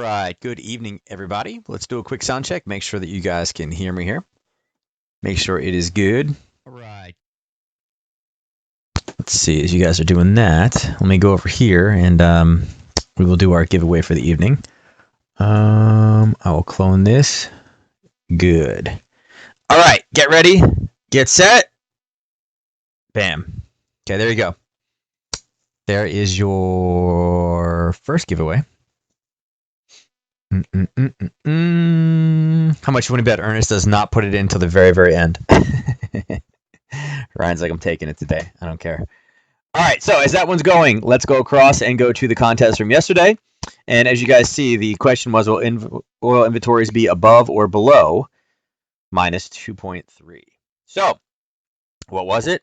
right, good evening, everybody. Let's do a quick sound check. Make sure that you guys can hear me here. Make sure it is good. All right. Let's see, as you guys are doing that, let me go over here and we will do our giveaway for the evening. I will clone this. Good. All right, get ready, get set. Bam. Okay, there you go. There is your first giveaway. How much you want to bet Ernest does not put it in until the very, very end? Ryan's like, I'm taking it today. I don't care. All right, so as that one's going, let's go across and go to the contest from yesterday. And as you guys see, the question was, will oil inventories be above or below minus 2.3? So what was it?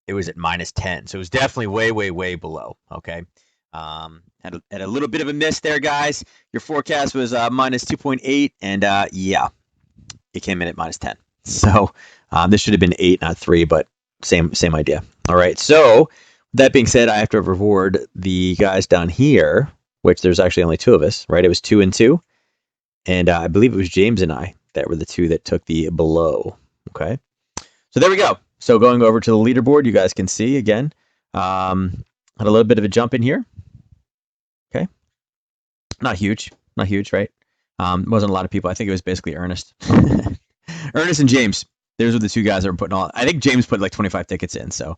It was at minus 10. So it was definitely way, way, way below. Okay. Had a little bit of a miss there, guys. Your forecast was minus 2.8, and yeah, it came in at minus 10. So this should have been 8, not 3, but same idea. All right. So that being said, I have to reward the guys down here, which there's actually only 2 of us, right? It was 2 and 2, and I believe it was James and I that were the 2 that took the below. Okay. So there we go. So going over to the leaderboard, you guys can see again, had a little bit of a jump in here. Okay. Not huge, right? Wasn't a lot of people. I think it was basically Ernest. Ernest and James. Those were the 2 guys that were putting all. I think James put like 25 tickets in, so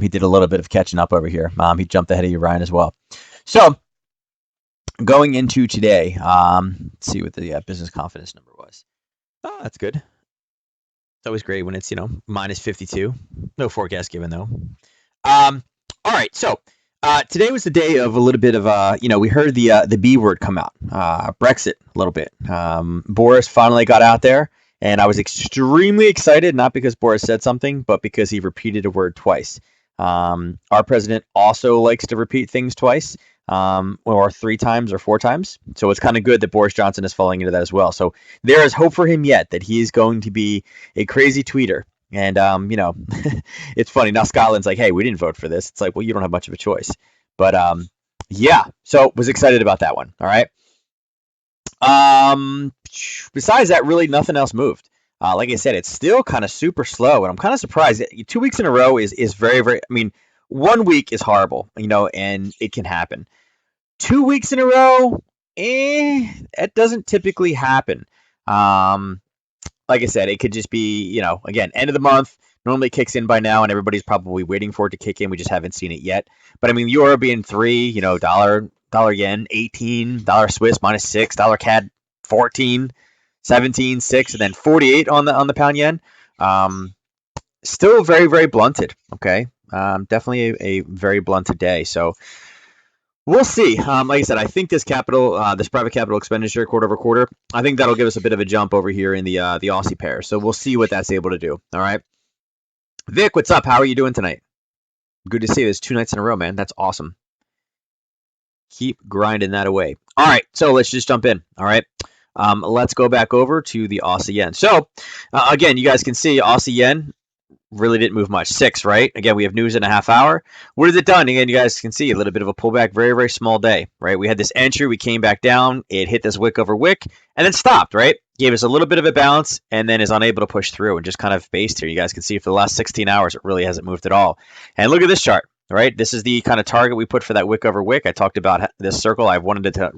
he did a little bit of catching up over here. He jumped ahead of you, Ryan, as well. So going into today, let's see what the business confidence number was. Oh, that's good. It's always great when it's minus 52. No forecast given though. All right, so. Today was the day of a little bit of we heard the B word come out, Brexit a little bit. Boris finally got out there, and I was extremely excited, not because Boris said something, but because he repeated a word twice. Our president also likes to repeat things twice, or 3 times or 4 times. So it's kind of good that Boris Johnson is falling into that as well. So there is hope for him yet that he is going to be a crazy tweeter. And, it's funny. Now Scotland's like, hey, we didn't vote for this. It's like, well, you don't have much of a choice. But, yeah, so was excited about that one. All right. Besides that, really nothing else moved. Like I said, it's still kind of super slow. And I'm kind of surprised. 2 weeks in a row is very, very, 1 week is horrible, and it can happen. 2 weeks in a row, it doesn't typically happen. Like I said, it could just be, again, end of the month, normally kicks in by now, and everybody's probably waiting for it to kick in. We just haven't seen it yet. But, euro being 3, dollar yen, 18, dollar Swiss minus 6, dollar CAD 14, 17, 6, and then 48 on the pound yen. Still very, very blunted, okay? Definitely a very blunted day. So we'll see. Like I said, I think this private capital expenditure quarter over quarter, I think that'll give us a bit of a jump over here in the Aussie pair. So we'll see what that's able to do. All right. Vic, what's up? How are you doing tonight? Good to see you. It's 2 nights in a row, man. That's awesome. Keep grinding that away. All right. So let's just jump in. All right. Let's go back over to the Aussie yen. So again, you guys can see Aussie yen really didn't move much. 6, right? Again, we have news in a half hour. What has it done? Again, you guys can see a little bit of a pullback, very, very small day, right? We had this entry, we came back down, it hit this wick over wick, and then stopped, right? Gave us a little bit of a bounce, and then is unable to push through and just kind of based here. You guys can see for the last 16 hours, it really hasn't moved at all. And look at this chart, right? This is the kind of target we put for that wick over wick. I talked about this circle. I wanted it to,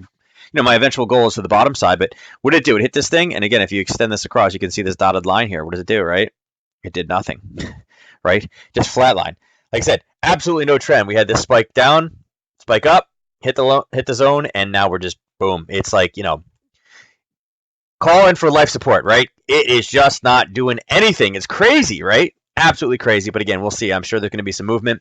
my eventual goal is to the bottom side, but what did it do? It hit this thing, and again, if you extend this across, you can see this dotted line here. What does it do, right? It did nothing. Right? Just flatline. Like I said, absolutely no trend. We had this spike down, spike up, hit the zone, and now we're just boom. It's like, call in for life support, right? It is just not doing anything. It's crazy, right? Absolutely crazy. But again, we'll see. I'm sure there's going to be some movement.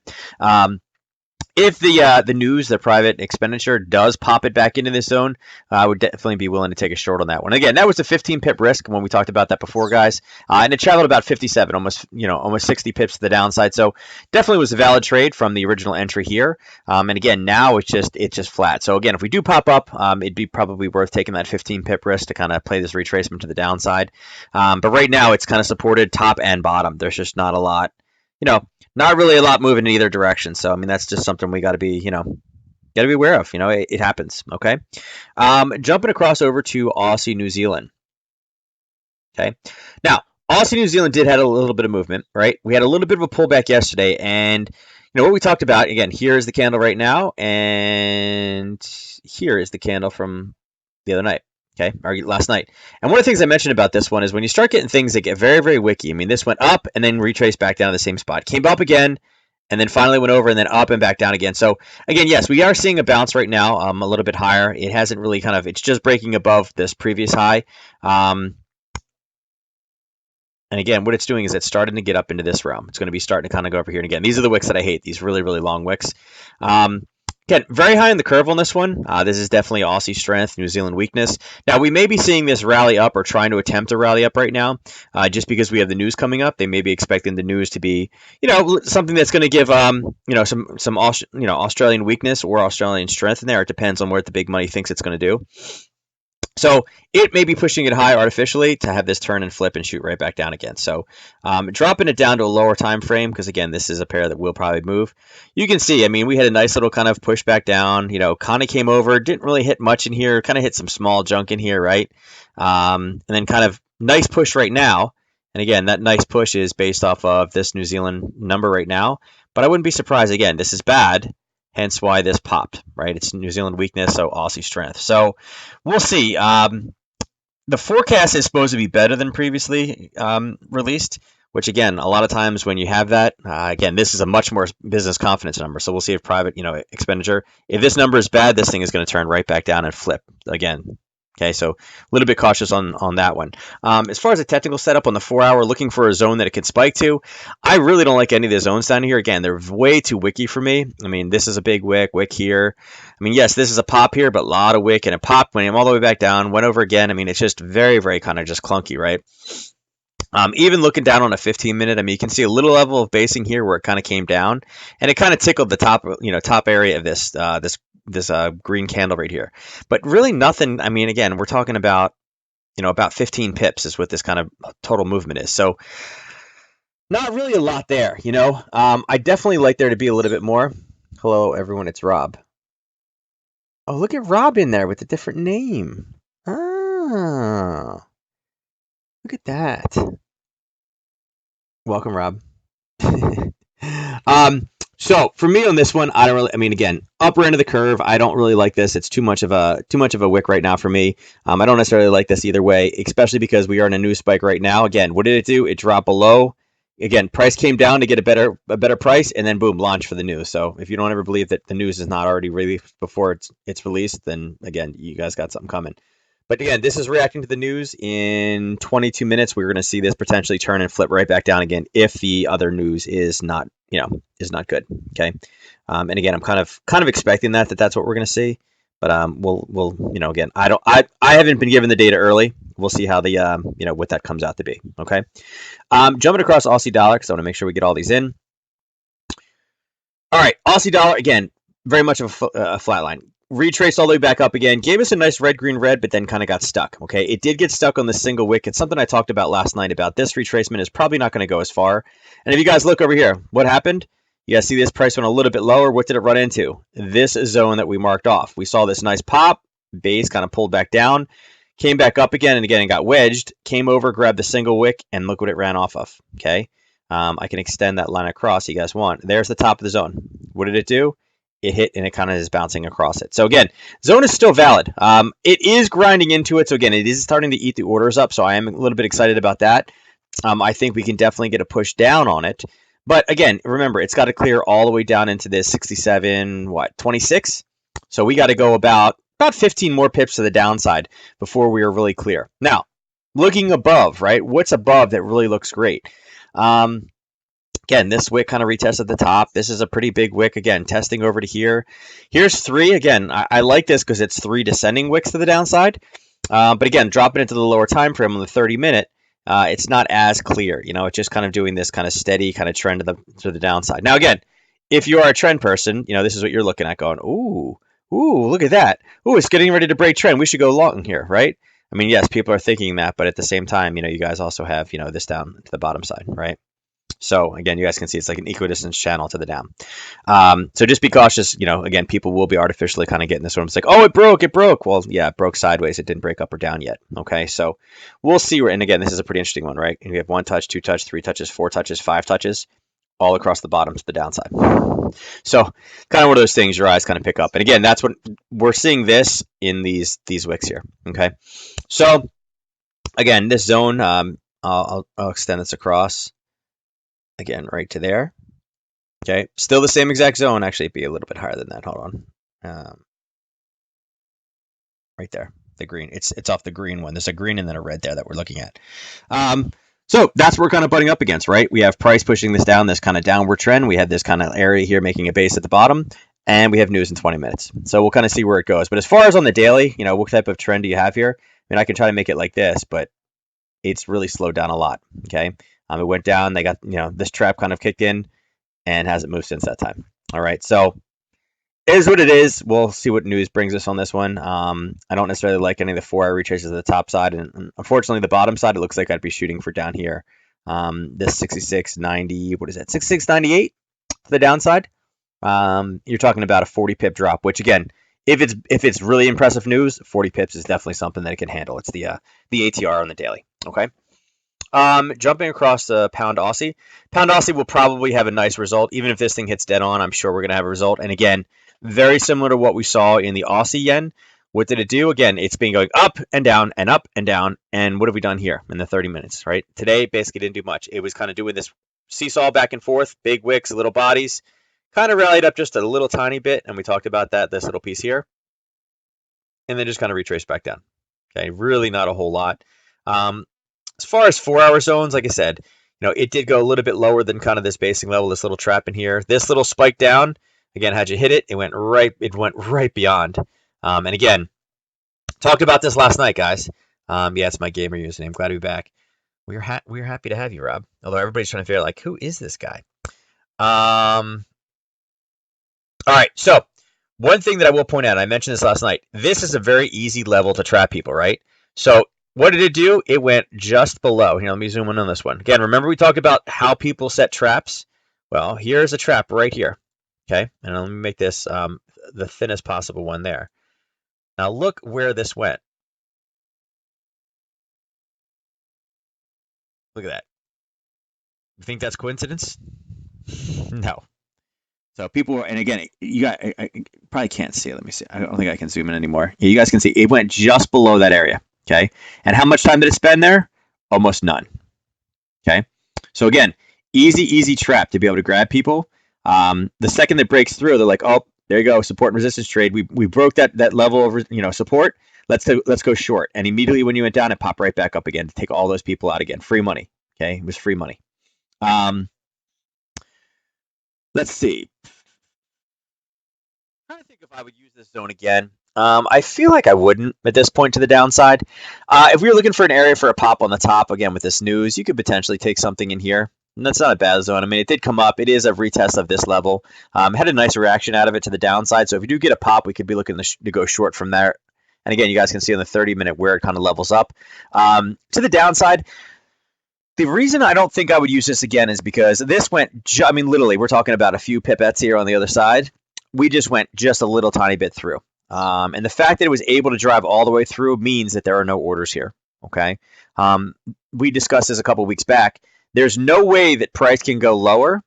If the news, the private expenditure does pop it back into this zone, I would definitely be willing to take a short on that one. Again, that was a 15 pip risk when we talked about that before, guys, and it traveled about 57, almost 60 pips to the downside. So definitely was a valid trade from the original entry here. And again, now it's just flat. So again, if we do pop up, it'd be probably worth taking that 15 pip risk to kind of play this retracement to the downside. But right now, it's kind of supported top and bottom. There's just not a lot, not really a lot moving in either direction. So, that's just something we got to be, got to be aware of. It happens. Okay. Jumping across over to Aussie New Zealand. Okay. Now, Aussie New Zealand did have a little bit of movement, right? We had a little bit of a pullback yesterday, and what we talked about again. Here is the candle right now, and here is the candle from the other night. Okay, or last night. And one of the things I mentioned about this one is when you start getting things that get very, very wicky. I mean, this went up and then retraced back down to the same spot, came up again, and then finally went over and then up and back down again. So again, yes, we are seeing a bounce right now, a little bit higher. It hasn't really it's just breaking above this previous high. And again, what it's doing is it's starting to get up into this realm. It's going to be starting to kind of go over here. And again, these are the wicks that I hate, these really, really long wicks. Again, very high in the curve on this one. This is definitely Aussie strength, New Zealand weakness. Now, we may be seeing this rally up or trying to attempt to rally up right now, just because we have the news coming up. They may be expecting the news to be, something that's going to give, some Australian weakness or Australian strength in there. It depends on what the big money thinks it's going to do. So it may be pushing it high artificially to have this turn and flip and shoot right back down again. So dropping it down to a lower time frame, because again, this is a pair that will probably move. You can see, I mean, we had a nice little kind of push back down, kind of came over, didn't really hit much in here, kind of hit some small junk in here, right? And then kind of nice push right now. And again, that nice push is based off of this New Zealand number right now. But I wouldn't be surprised, again, this is bad. Hence why this popped, right? It's New Zealand weakness, so Aussie strength. So we'll see. The forecast is supposed to be better than previously released, which again, a lot of times when you have that, again, this is a much more business confidence number. So we'll see if private, expenditure. If this number is bad, this thing is going to turn right back down and flip again. Okay, so a little bit cautious on that one. As far as the technical setup on the 4-hour, looking for a zone that it can spike to. I really don't like any of the zones down here. Again, they're way too wicky for me. I mean, this is a big wick here. I mean, yes, this is a pop here, but a lot of wick and a pop. Went all the way back down, went over again. I mean, it's just very, very kind of just clunky, right? Even looking down on a 15-minute, I mean, you can see a little level of basing here where it kind of came down, and it kind of tickled the top area of this green candle right here. But really nothing. I mean, again, we're talking about, about 15 pips is what this kind of total movement is. So not really a lot there, I definitely like there to be a little bit more. Hello, everyone. It's Rob. Oh, look at Rob in there with a different name. Ah, look at that. Welcome, Rob. So for me on this one, I don't really. I mean, again, upper end of the curve. I don't really like this. It's too much of a wick right now for me. I don't necessarily like this either way, especially because we are in a news spike right now. Again, what did it do? It dropped below. Again, price came down to get a better price, and then boom, launch for the news. So if you don't ever believe that the news is not already released before it's released, then again, you guys got something coming. But again, this is reacting to the news. In 22 minutes, we're going to see this potentially turn and flip right back down again if the other news is not good. Okay, and again, I'm kind of expecting that's what we're going to see. But we'll again, I haven't been given the data early. We'll see how the what that comes out to be. Okay, jumping across Aussie dollar because I want to make sure we get all these in. All right, Aussie dollar again, very much of a flat line. Retraced all the way back up again, gave us a nice red, green, red, but then kind of got stuck. Okay, it did get stuck on the single wick. It's something I talked about last night about this retracement is probably not going to go as far. And if you guys look over here, what happened? You guys see this price went a little bit lower. What did it run into? This zone that we marked off. We saw this nice pop, base kind of pulled back down, came back up again and again and got wedged, came over, grabbed the single wick, and look what it ran off of. Okay, I can extend that line across if you guys want. There's the top of the zone. What did it do? It hit and it kind of is bouncing across it. So again, zone is still valid. It is grinding into it. So again, it is starting to eat the orders up. So I am a little bit excited about that. I think we can definitely get a push down on it. But again, remember, it's got to clear all the way down into this 67, 26? So we got to go about 15 more pips to the downside before we are really clear. Now, looking above, right? What's above that really looks great? Again, this wick kind of retested the top. This is a pretty big wick. Again, testing over to here. Here's 3. Again, I like this because it's 3 descending wicks to the downside. But again, dropping into the lower time frame on the 30-minute, it's not as clear. It's just kind of doing this kind of steady kind of trend to the downside. Now, again, if you are a trend person, this is what you're looking at going, ooh, look at that. Ooh, it's getting ready to break trend. We should go long here, right? I mean, yes, people are thinking that, but at the same time, you guys also have, this down to the bottom side, right? So again, you guys can see it's like an equidistance channel to the down. So just be cautious. Again, people will be artificially kind of getting this one. It's like, oh, it broke. Well, yeah, it broke sideways. It didn't break up or down yet. Okay, so we'll see. And again, this is a pretty interesting one, right? We have 1 touch, 2 touch, 3 touches, 4 touches, 5 touches, all across the bottom to the downside. So kind of one of those things your eyes kind of pick up. And again, that's what we're seeing this in these wicks here. Okay, so again, this zone, I'll extend this across again right to there. Okay, still the same exact zone. Actually, it'd be a little bit higher than that. Hold on. Right there, the green. It's off the green one. There's a green and then a red there that we're looking at. So that's what we're kind of butting up against, right? We have price pushing this down, this kind of downward trend. We have this kind of area here making a base at the bottom, and we have news in 20 minutes. So we'll kind of see where it goes. But as far as on the daily, what type of trend do you have here? I mean, I can try to make it like this, but it's really slowed down a lot. Okay, it went down. They got this trap kind of kicked in, and hasn't moved since that time. All right, so it is what it is. We'll see what news brings us on this one. I don't necessarily like any of the 4-hour retraces at the top side, and unfortunately, the bottom side, it looks like I'd be shooting for down here. This 66.90, what is that? 66.98 to the downside. You're talking about a 40 pip drop, which again, if it's really impressive news, 40 pips is definitely something that it can handle. It's the ATR on the daily. Okay. Jumping across the pound Aussie. Pound Aussie will probably have a nice result. Even if this thing hits dead on, I'm sure we're going to have a result. And again, very similar to what we saw in the Aussie yen. What did it do? Again, it's been going up and down and up and down. And what have we done here in the 30 minutes, right? Today, basically didn't do much. It was kind of doing this seesaw back and forth, big wicks, little bodies, kind of rallied up just a little tiny bit. And we talked about that, this little piece here. And then just kind of retraced back down. Okay, really not a whole lot. As far as 4-hour zones, like I said, it did go a little bit lower than kind of this basing level, this little trap in here. This little spike down, again, had you hit it, it went right beyond. And again, talked about this last night, guys. Yeah, it's my gamer username. Glad to be back. We're happy to have you, Rob. Although everybody's trying to figure out, like, who is this guy? All right, so one thing that I will point out, I mentioned this last night. This is a very easy level to trap people, right? So what did it do? It went just below. Here, let me zoom in on this one. Again, remember we talked about how people set traps? Well, here's a trap right here. Okay, and let me make this the thinnest possible one there. Now look where this went. Look at that. You think that's coincidence? No. So people, and again, I probably can't see it. Let me see. I don't think I can zoom in anymore. Yeah, you guys can see it went just below that area. Okay, and how much time did it spend there? Almost none. Okay, so again, easy trap to be able to grab people. The second that breaks through, they're like, oh, there you go, support and resistance trade. We broke that level of support. Let's go short. And immediately when you went down, it popped right back up again to take all those people out again. Free money. Okay, it was free money. Let's see. I'm trying to think if I would use this zone again. I feel like I wouldn't at this point to the downside. If we were looking for an area for a pop on the top, again, with this news, you could potentially take something in here. And that's not a bad zone. I mean, it did come up. It is a retest of this level. Had a nice reaction out of it to the downside. So if you do get a pop, we could be looking to go short from there. And again, you guys can see on the 30-minute where it kind of levels up. To the downside, the reason I don't think I would use this again is because this went, I mean, literally, we're talking about a few pipettes here on the other side. We just went just a little tiny bit through. And the fact that it was able to drive all the way through means that there are no orders here. Okay. We discussed this a couple weeks back. There's no way that price can go lower,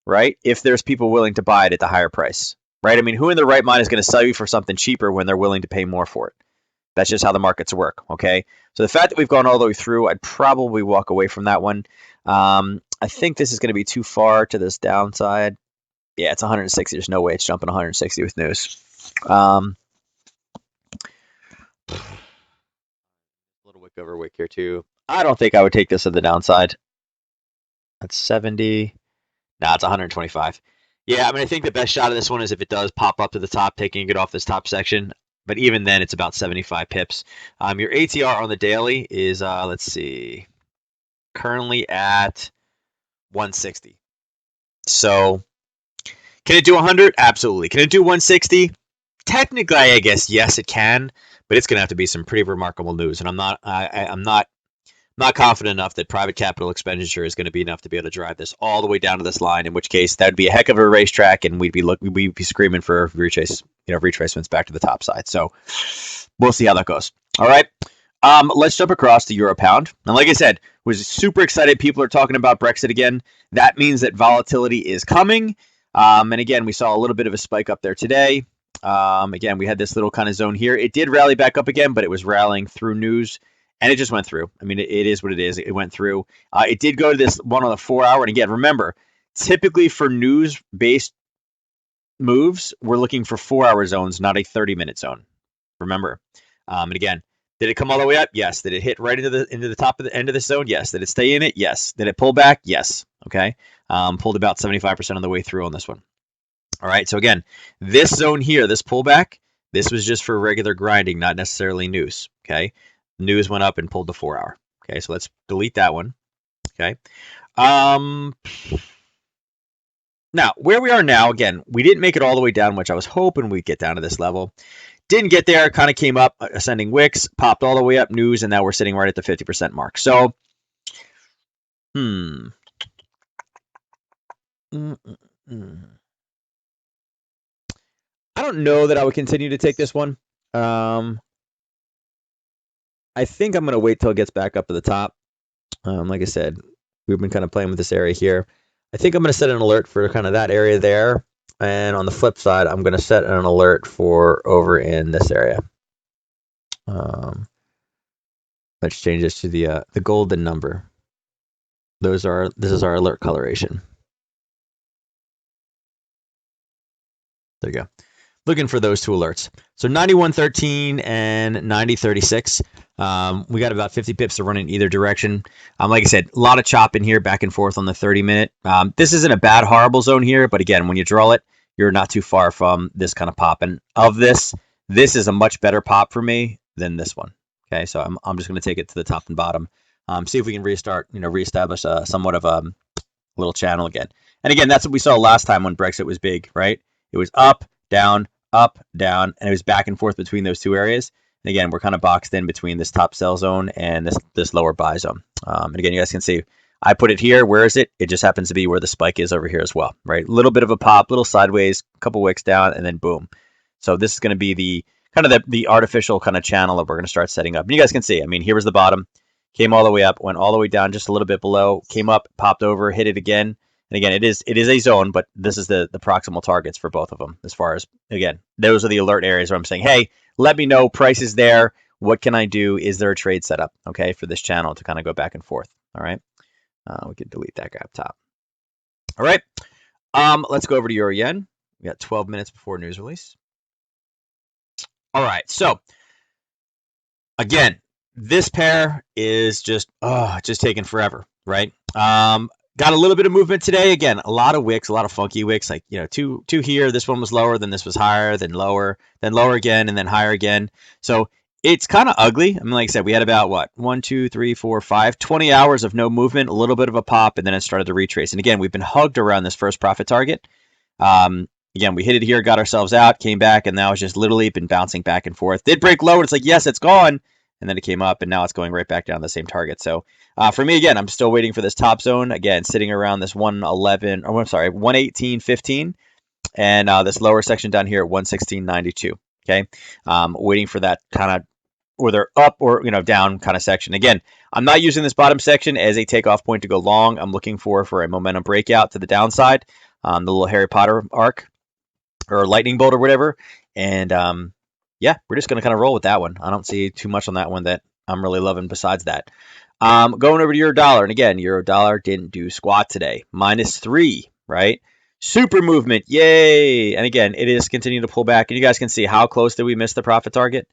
right? If there's people willing to buy it at the higher price, right? I mean, who in their right mind is going to sell you for something cheaper when they're willing to pay more for it? That's just how the markets work. Okay. So the fact that we've gone all the way through, I'd probably walk away from that one. I think this is going to be too far to this downside. Yeah, it's 160. There's no way it's jumping 160 with news. A little wick over wick here too. I don't think I would take this at the downside. That's 70. Nah, it's 125. Yeah, I mean, I think the best shot of this one is if it does pop up to the top, taking it off this top section. But even then, it's about 75 pips. Your ATR on the daily is, let's see, currently at 160. So can it do 100? Absolutely. Can it do 160? Technically, I guess yes, it can, but it's going to have to be some pretty remarkable news. And I'm not not confident enough that private capital expenditure is going to be enough to be able to drive this all the way down to this line. In which case, that would be a heck of a racetrack, and we'd be screaming for retracements back to the top side. So we'll see how that goes. All right. Let's jump across to Euro Pound. And like I said, was super excited. People are talking about Brexit again. That means that volatility is coming. And again, we saw a little bit of a spike up there today. Again, we had this little kind of zone here. It did rally back up again, but it was rallying through news, and it just went through. I mean, it is what it is. It went through. It did go to this one on the 4 hour. And again, remember, typically for news-based moves, we're looking for 4 hour zones, not a 30-minute zone. Remember. And again, did it come all the way up? Yes. Did it hit right into the top of the end of the zone? Yes. Did it stay in it? Yes. Did it pull back? Yes. Okay. Pulled about 75% of the way through on this one. All right. So again, this zone here, this pullback, this was just for regular grinding, not necessarily news. Okay. News went up and pulled the 4 hour. Okay. So let's delete that one. Okay. Now, where we are now, again, we didn't make it all the way down, which I was hoping we'd get down to this level. Didn't get there, kind of came up, ascending wicks, popped all the way up, news, and now we're sitting right at the 50% mark. So, I don't know that I would continue to take this one. I think I'm going to wait till it gets back up to the top. Like I said, we've been kind of playing with this area here. I think I'm going to set an alert for kind of that area there. And on the flip side, I'm going to set an alert for over in this area. Let's change this to the golden number. This is our alert coloration. There you go. Looking for those two alerts. So 91.13 and 90.36. We got about 50 pips to run in either direction. Like I said, a lot of chop in here, back and forth on the 30-minute. This isn't a bad, horrible zone here, but again, when you draw it, you're not too far from this kind of pop. And of this is a much better pop for me than this one. Okay, so I'm just going to take it to the top and bottom. See if we can reestablish somewhat of a little channel again. And again, that's what we saw last time when Brexit was big, right? It was up, down, and it was back and forth between those two areas. And again, we're kind of boxed in between this top sell zone and this lower buy zone. And again, you guys can see I put it here. Where is it? It just happens to be where the spike is over here as well, right? A little bit of a pop, little sideways, couple wicks down, and then boom. So this is going to be the kind of the artificial kind of channel that we're going to start setting up. And you guys can see, I mean, here was the bottom, came all the way up, went all the way down just a little bit below, came up, popped over, hit it again. And again, it is a zone, but this is the proximal targets for both of them. As far as, again, those are the alert areas where I'm saying, hey, let me know, price is there. What can I do? Is there a trade setup, okay, for this channel to kind of go back and forth? All right. We can delete that guy up top. All right. Let's go over to Euro Yen. We got 12 minutes before news release. All right. So again, this pair is just taking forever, right? Got a little bit of movement today. Again, a lot of wicks, a lot of funky wicks. Like, two here. This one was lower, then this was higher, then lower again, and then higher again. So it's kind of ugly. I mean, like I said, we had about 1, 2, 3, 4, 5, 20 hours of no movement, a little bit of a pop, and then it started to retrace. And again, we've been hugged around this first profit target. Again, we hit it here, got ourselves out, came back, and now it's just literally been bouncing back and forth. Did break low, and it's like, yes, it's gone. And then it came up, and now it's going right back down the same target. So for me, again, I'm still waiting for this top zone. Again, sitting around this 118.15, and this lower section down here at 116.92. Okay, waiting for that kind of either up or down kind of section. Again, I'm not using this bottom section as a takeoff point to go long. I'm looking for a momentum breakout to the downside, the little Harry Potter arc or lightning bolt or whatever. And yeah, we're just going to kind of roll with that one. I don't see too much on that one that I'm really loving besides that. Going over to euro dollar, and again, euro dollar didn't do squat today. -3, right? Super movement, yay! And again, it is continuing to pull back. And you guys can see how close did we miss the profit target?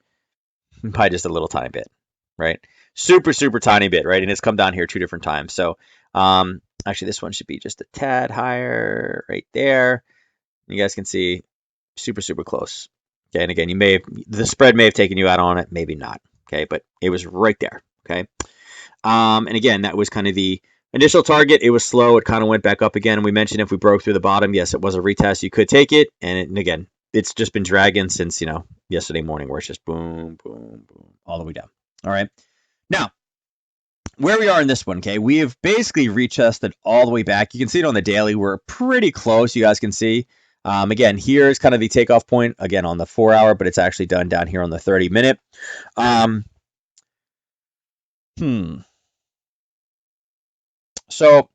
By just a little tiny bit, right? Super, super tiny bit, right? And it's come down here 2 different times. So actually, this one should be just a tad higher right there. You guys can see super, super close. Okay, and again, the spread may have taken you out on it, maybe not. Okay, but it was right there. Okay, and again, that was kind of the initial target. It was slow. It kind of went back up again. And we mentioned if we broke through the bottom, yes, it was a retest. You could take it, and again, it's just been dragging since yesterday morning, where it's just boom, boom, boom, all the way down. All right, now where we are in this one, okay, we have basically retested all the way back. You can see it on the daily. We're pretty close, you guys can see. Again, here's kind of the takeoff point, again, on the 4 hour, but it's actually done down here on the 30-minute. So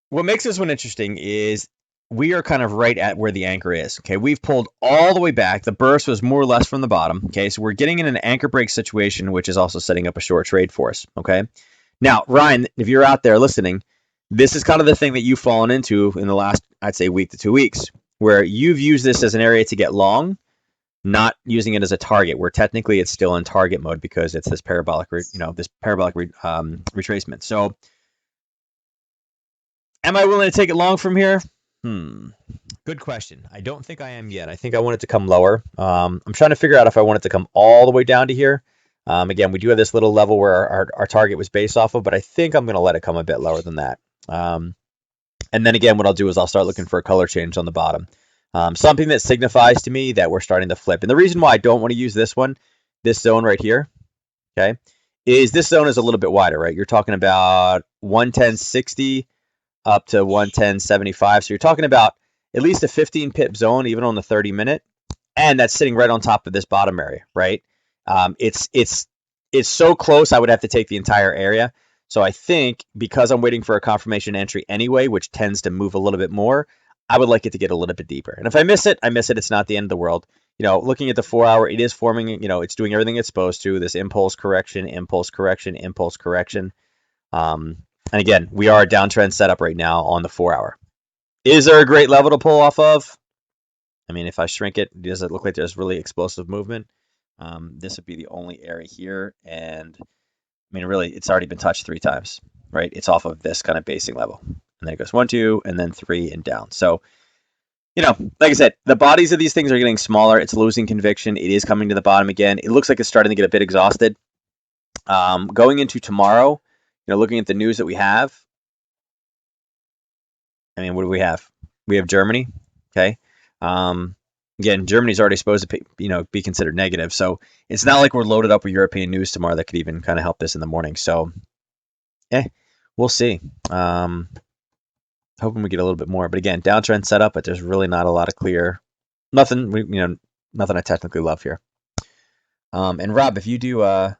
what makes this one interesting is we are kind of right at where the anchor is. Okay, we've pulled all the way back. The burst was more or less from the bottom. Okay, so we're getting in an anchor break situation, which is also setting up a short trade for us. Okay, now Ryan, if you're out there listening, this is kind of the thing that you've fallen into in the last, I'd say, week to 2 weeks, where you've used this as an area to get long, not using it as a target, where technically it's still in target mode because it's this parabolic, retracement. So am I willing to take it long from here? Good question. I don't think I am yet. I think I want it to come lower. I'm trying to figure out if I want it to come all the way down to here. Again, we do have this little level where our target was based off of, but I think I'm going to let it come a bit lower than that. And then again, what I'll do is I'll start looking for a color change on the bottom. Something that signifies to me that we're starting to flip. And the reason why I don't want to use this one, this zone right here, okay, is this zone is a little bit wider, right? You're talking about 110.60 up to 110.75. So you're talking about at least a 15 pip zone, even on the 30-minute. And that's sitting right on top of this bottom area, right? It's so close, I would have to take the entire area. So I think because I'm waiting for a confirmation entry anyway, which tends to move a little bit more, I would like it to get a little bit deeper. And if I miss it, I miss it. It's not the end of the world. Looking at the 4 hour, it is forming, it's doing everything it's supposed to. This impulse correction, impulse correction, impulse correction. And again, we are a downtrend setup right now on the 4 hour. Is there a great level to pull off of? I mean, if I shrink it, does it look like there's really explosive movement? This would be the only area here. And I mean, really, it's already been touched 3 times, right? It's off of this kind of basing level. And then it goes 1, 2, and then 3 and down. So, like I said, the bodies of these things are getting smaller. It's losing conviction. It is coming to the bottom again. It looks like it's starting to get a bit exhausted. Going into tomorrow, looking at the news that we have, I mean, what do we have? We have Germany, okay? Again, Germany's already supposed to, be considered negative. So it's not like we're loaded up with European news tomorrow that could even kind of help this in the morning. So, we'll see. Hoping we get a little bit more. But again, downtrend setup, but there's really not a lot of clear, nothing I technically love here. And Rob, if you do, Rob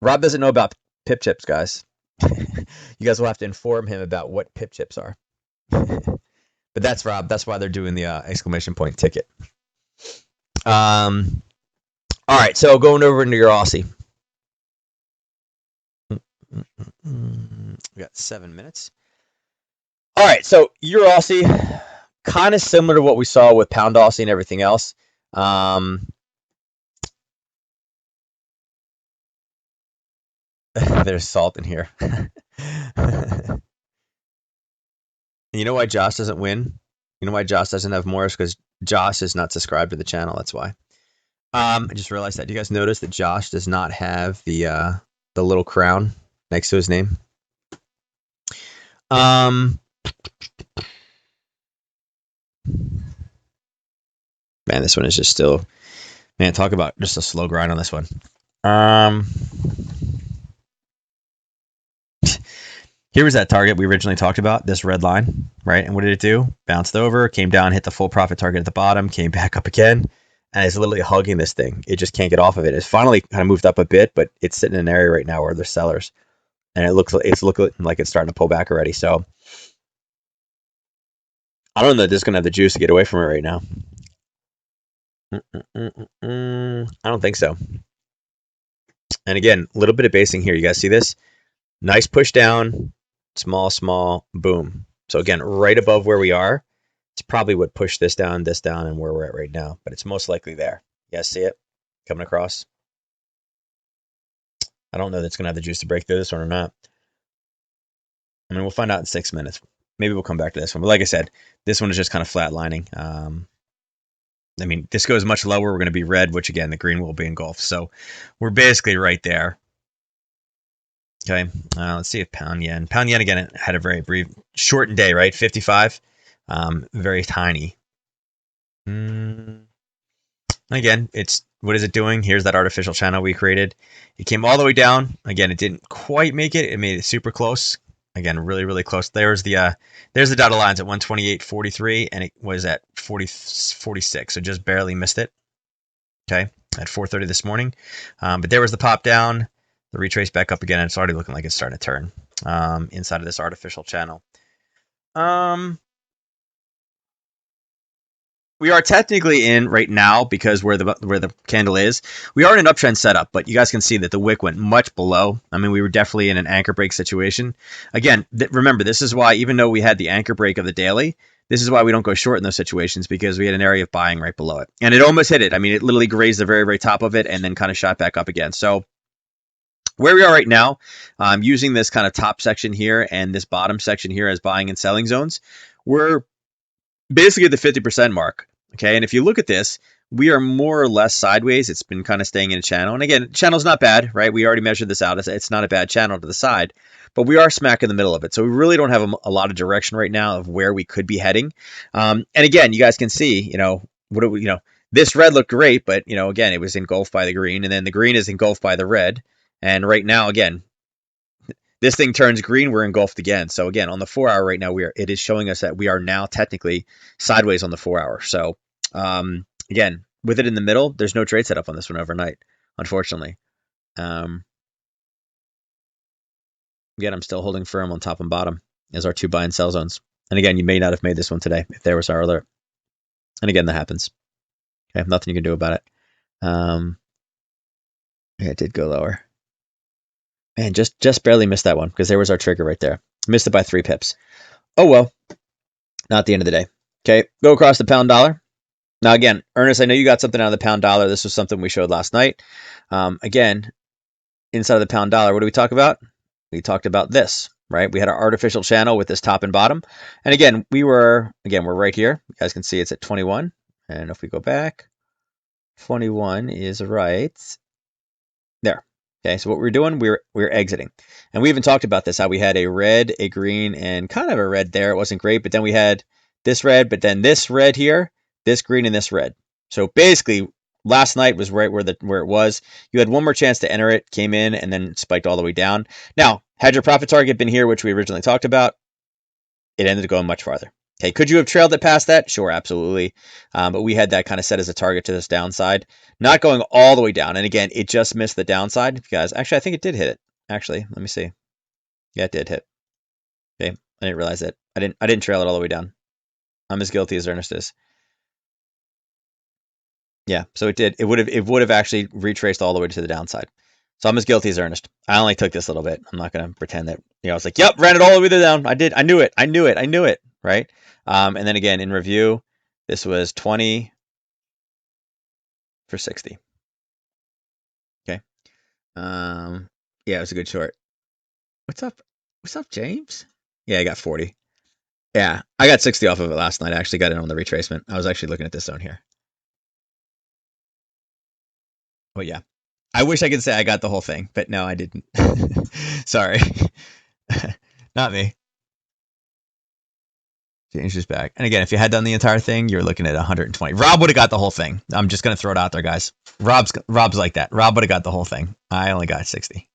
doesn't know about pip chips, guys. You guys will have to inform him about what pip chips are. But that's Rob. That's why they're doing the exclamation point ticket. All right, so going over into your Aussie. We got 7 minutes. All right, so your Aussie, kind of similar to what we saw with pound Aussie and everything else. There's salt in here. You know why Josh doesn't win? You know why Josh doesn't have more? Is because Josh is not subscribed to the channel. That's why. I just realized that. Do you guys notice that Josh does not have the little crown next to his name? Man, this one is just still, man, talk about just a slow grind on this one. Here was that target we originally talked about, this red line, right? And what did it do? Bounced over, came down, hit the full profit target at the bottom, came back up again, and it's literally hugging this thing. It just can't get off of it. It's finally kind of moved up a bit, but it's sitting in an area right now where there's sellers, and it's looking like it's starting to pull back already. So I don't know that this is gonna have the juice to get away from it right now. I don't think so. And again, a little bit of basing here. You guys see this? Nice push down, small, boom. So again, right above where we are, it's probably what pushed this down, and where we're at right now. But it's most likely there. You guys see it coming across? I don't know that it's going to have the juice to break through this one or not. I mean, we'll find out in 6 minutes. Maybe we'll come back to this one. But like I said, this one is just kind of flatlining. I mean, this goes much lower. We're going to be red, which again, the green will be engulfed. So we're basically right there. Okay, let's see if pound yen. Pound yen again had a very brief, shortened day, right? 55, very tiny. Again, what is it doing? Here's that artificial channel we created. It came all the way down. Again, it didn't quite make it. It made it super close. Again, really, really close. There's the dotted lines at 128.43, and it was at 40.46, so just barely missed it. Okay, at 4:30 this morning. But there was the pop down, the retrace back up again, and it's already looking like it's starting to turn inside of this artificial channel. We are technically in right now because where the candle is, we are in an uptrend setup, but you guys can see that the wick went much below. I mean, we were definitely in an anchor break situation. Again, remember, this is why even though we had the anchor break of the daily, this is why we don't go short in those situations, because we had an area of buying right below it. And it almost hit it. I mean, it literally grazed the very, very top of it and then kind of shot back up again. So where we are right now, using this kind of top section here and this bottom section here as buying and selling zones, we're basically at the 50% mark. Okay, and if you look at this, we are more or less sideways. It's been kind of staying in a channel. And again, channel's not bad, right? We already measured this out. It's not a bad channel to the side, but we are smack in the middle of it. So we really don't have a lot of direction right now of where we could be heading. And again, you guys can see, this red looked great, but, again, it was engulfed by the green, and then the green is engulfed by the red. And right now, again, this thing turns green, we're engulfed again. So again, on the 4 hour right now, it is showing us that we are now technically sideways on the 4 hour. So again, with it in the middle, there's no trade setup on this one overnight, unfortunately. Again, I'm still holding firm on top and bottom as our two buy and sell zones. And again, you may not have made this one today if there was our alert. And again, that happens. Okay, nothing you can do about it. Yeah, it did go lower. Man, just barely missed that one because there was our trigger right there. Missed it by 3 pips. Oh well, not the end of the day. Okay, go across the pound dollar. Now again, Ernest, I know you got something out of the pound dollar. This was something we showed last night. Again, inside of the pound dollar, what do we talk about? We talked about this, right? We had our artificial channel with this top and bottom. And again, we're right here. You guys can see it's at 21. And if we go back, 21 is right there. Okay, so what we're doing, we're exiting. And we even talked about this, how we had a red, a green, and kind of a red there. It wasn't great, but then we had this red, but then this red here, this green, and this red. So basically, last night was right where it was. You had one more chance to enter it, came in, and then spiked all the way down. Now, had your profit target been here, which we originally talked about, it ended up going much farther. Okay, could you have trailed it past that? Sure, absolutely. But we had that kind of set as a target to this downside, not going all the way down. And again, it just missed the downside. Guys, actually, I think it did hit it. Actually, let me see. Yeah, it did hit. Okay, I didn't realize it. I didn't trail it all the way down. I'm as guilty as Ernest is. Yeah, so it did. It would have actually retraced all the way to the downside. So I'm as guilty as Ernest. I only took this little bit. I'm not going to pretend that, I was like, yep, ran it all the way down. I did. I knew it. Right. And then again, in review, this was 20 for 60. Okay. Yeah, it was a good short. What's up? What's up, James? Yeah, I got 40. Yeah, I got 60 off of it last night. I actually got it on the retracement. I was actually looking at this zone here. But yeah, I wish I could say I got the whole thing, but no, I didn't. Sorry. Not me. Change this back. And again, if you had done the entire thing, you're looking at 120. Rob would have got the whole thing. I'm just going to throw it out there, guys. Rob's like that. Rob would have got the whole thing. I only got 60.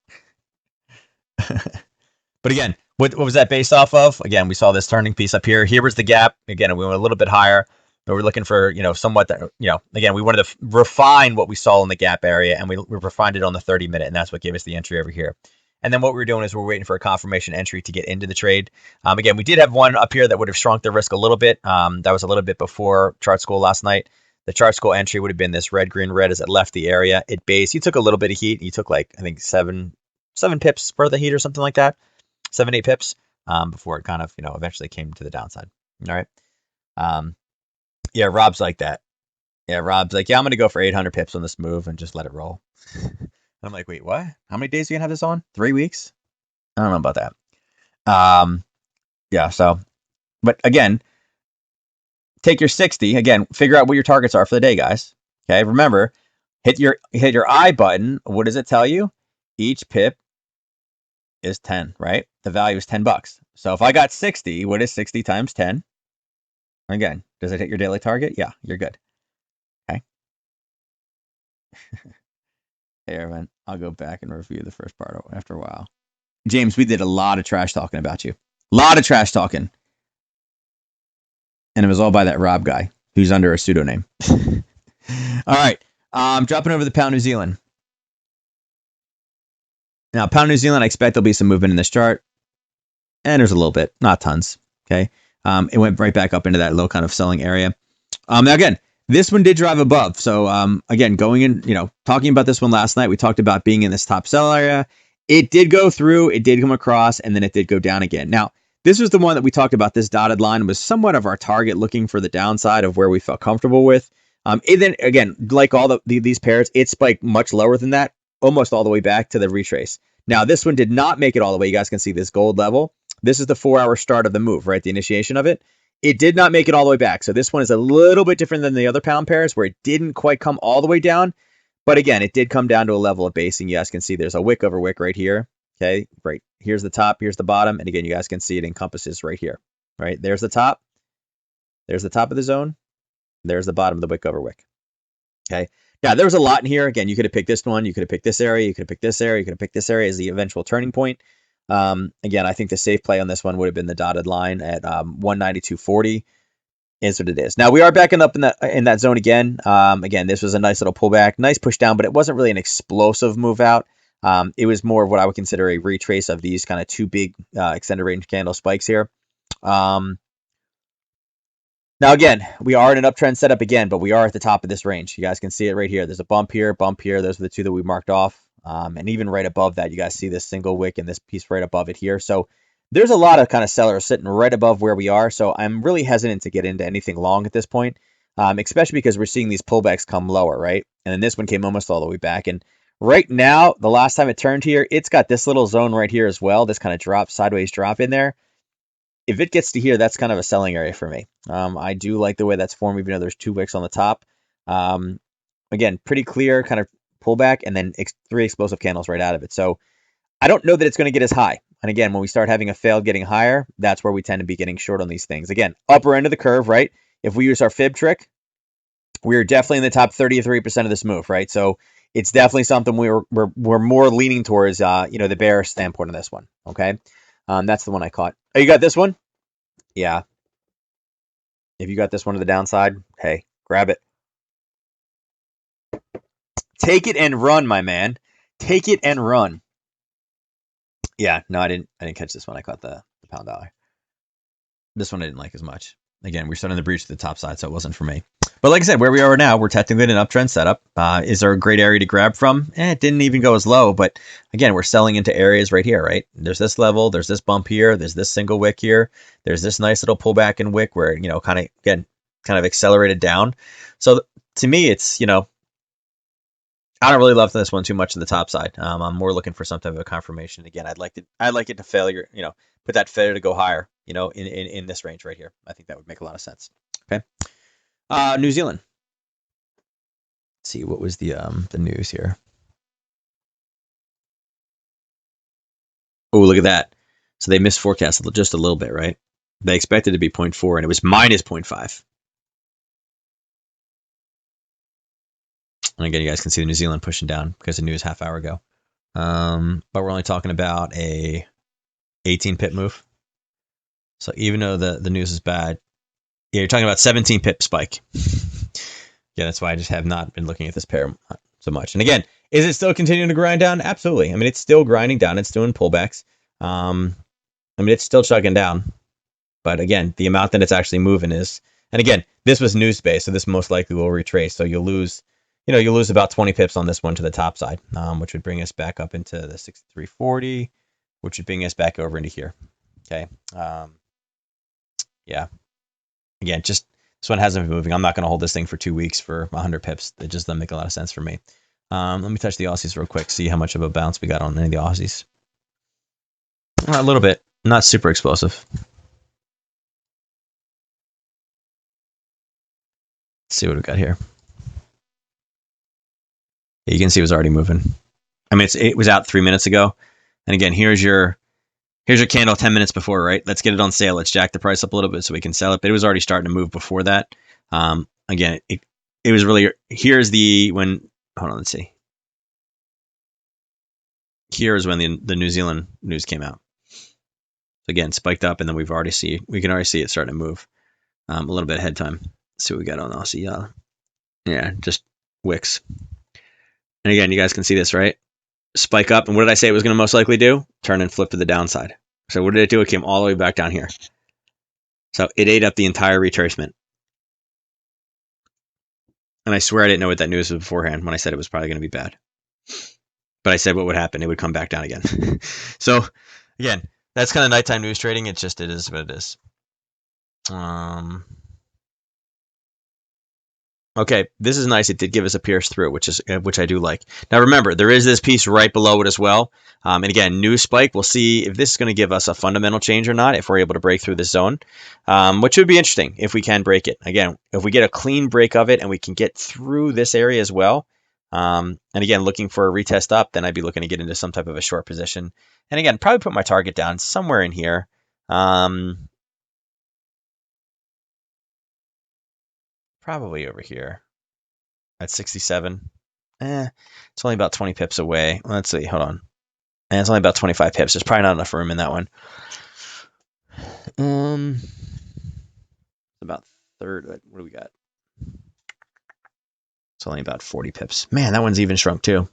But again, what was that based off of? Again, we saw this turning piece up here. Here was the gap. Again, we went a little bit higher, but we're looking for, somewhat that, again, we wanted to refine what we saw in the gap area, and we refined it on the 30-minute, and that's what gave us the entry over here. And then what we were doing is we're waiting for a confirmation entry to get into the trade. Again, we did have one up here that would have shrunk the risk a little bit. That was a little bit before chart school last night. The chart school entry would have been this red, green, red as it left the area. It based. You took a little bit of heat. You took like, I think, seven pips for the heat or something like that. 7-8 pips before it kind of, eventually came to the downside. All right. Yeah, Rob's like that. Yeah, Rob's like, yeah, I'm going to go for 800 pips on this move and just let it roll. I'm like, wait, what? How many days are you going to have this on? 3 weeks? I don't know about that. Yeah, so, but again, take your 60. Again, figure out what your targets are for the day, guys. Okay, remember, hit your I button. What does it tell you? Each pip is 10, right? The value is $10. So if I got 60, what is 60 times 10? Again, does it hit your daily target? Yeah, you're good. Okay. Hey, Evan, I'll go back and review the first part after a while. James, we did a lot of trash talking about you. A lot of trash talking. And it was all by that Rob guy who's under a pseudonym. All right. Dropping over the pound New Zealand. Now, pound New Zealand, I expect there'll be some movement in this chart. And there's a little bit, not tons. Okay. It went right back up into that low kind of selling area. Now, again, this one did drive above. So, again, going in, talking about this one last night, we talked about being in this top sell area. It did go through, it did come across, and then it did go down again. Now, this was the one that we talked about. This dotted line was somewhat of our target, looking for the downside of where we felt comfortable with. And then, again, like all these pairs, it spiked much lower than that, almost all the way back to the retrace. Now, this one did not make it all the way. You guys can see this gold level. This is the 4-hour start of the move, right? The initiation of it. It did not make it all the way back. So this one is a little bit different than the other pound pairs where it didn't quite come all the way down. But again, it did come down to a level of basing. You guys can see there's a wick over wick right here. Okay, right. Here's the top, here's the bottom. And again, you guys can see it encompasses right here. Right, there's the top. There's the top of the zone. There's the bottom of the wick over wick. Okay. Yeah, there was a lot in here. Again, you could have picked this one. You could have picked this area. You could have picked this area. You could have picked this area as the eventual turning point. Again, I think the safe play on this one would have been the dotted line at 192.40. Is what it is. Now we are backing up in that zone again. Again, this was a nice little pullback, nice push down, but it wasn't really an explosive move out. It was more of what I would consider a retrace of these kind of two big extended range candle spikes here. Now again, we are in an uptrend setup again, but we are at the top of this range. You guys can see it right here. There's a bump here, bump here. Those are the two that we marked off. And even right above that, you guys see this single wick and this piece right above it here. So there's a lot of kind of sellers sitting right above where we are. So I'm really hesitant to get into anything long at this point, especially because we're seeing these pullbacks come lower, right? And then this one came almost all the way back. And right now, the last time it turned here, it's got this little zone right here as well. This kind of drop, sideways drop in there. If it gets to here, that's kind of a selling area for me. I do like the way that's formed, even though there's two wicks on the top. Again, pretty clear kind of pullback and then three explosive candles right out of it. So I don't know that it's going to get as high. And again, when we start having a failed getting higher, that's where we tend to be getting short on these things. Again, upper end of the curve, right? If we use our fib trick, we're definitely in the top 33% of this move, right? So it's definitely something we're more leaning towards, the bearish standpoint on this one. Okay, that's the one I caught. Oh, you got this one? Yeah. If you got this one to the downside, hey, grab it. Take it and run, my man. Take it and run. Yeah, no, I didn't catch this one. I caught the pound dollar. This one I didn't like as much. Again, we're starting to breach to the top side, so it wasn't for me. But like I said, where we are now, we're technically in an uptrend setup. Is there a great area to grab from? It didn't even go as low, but again, we're selling into areas right here, right? There's this level, there's this bump here, there's this single wick here, there's this nice little pullback and wick where, kind of accelerated down. So to me, it's, I don't really love this one too much to the top side. I'm more looking for some type of a confirmation. Again, I'd like it to failure, put that failure to go higher, in this range right here. I think that would make a lot of sense. Okay. New Zealand. Let's see, what was the news here? Oh, look at that. So they missed forecast just a little bit, right? They expected to be 0.4 and it was minus 0.5. And again, you guys can see the New Zealand pushing down because the news half hour ago. But we're only talking about a 18 pip move. So even though the news is bad, yeah, you're talking about 17 pip spike. Yeah, that's why I just have not been looking at this pair so much. And again, is it still continuing to grind down? Absolutely. I mean, it's still grinding down. It's doing pullbacks. It's still chugging down. But again, the amount that it's actually moving is, and again, this was news based, so this most likely will retrace. So you'll lose about 20 pips on this one to the top side, which would bring us back up into the 63.40, which would bring us back over into here. Okay. Yeah. Again, just this one hasn't been moving. I'm not going to hold this thing for 2 weeks for 100 pips. It just doesn't make a lot of sense for me. Let me touch the Aussies real quick, see how much of a bounce we got on any of the Aussies. A little bit, not super explosive. Let's see what we got here. You can see it was already moving. I mean, it was out 3 minutes ago. And again, here's your candle 10 minutes before, right? Let's get it on sale. Let's jack the price up a little bit so we can sell it. But it was already starting to move before that. Again, it was really, here's when hold on, let's see. Here is when the New Zealand news came out. So again, spiked up, and then we can already see it starting to move a little bit ahead time. Let's see what we got on Aussie. Yeah, just wicks. And again, you guys can see this, right? Spike up, and what did I say it was going to most likely do? Turn and flip to the downside. So what did it do? It came all the way back down here. So it ate up the entire retracement. And I swear I didn't know what that news was beforehand when I said it was probably going to be bad. But I said what would happen. It would come back down again. So again, that's kind of nighttime news trading. It is what it is. Okay, this is nice. It did give us a pierce through, which I do like. Now remember, there is this piece right below it as well. And again, new spike. We'll see if this is going to give us a fundamental change or not, if we're able to break through this zone, which would be interesting if we can break it. Again, if we get a clean break of it and we can get through this area as well, and again, looking for a retest up, then I'd be looking to get into some type of a short position. And again, probably put my target down somewhere in here. Probably over here at 67. It's only about 20 pips away. Let's see. Hold on. And it's only about 25 pips. There's probably not enough room in that one. About third. What do we got? It's only about 40 pips. Man, that one's even shrunk too.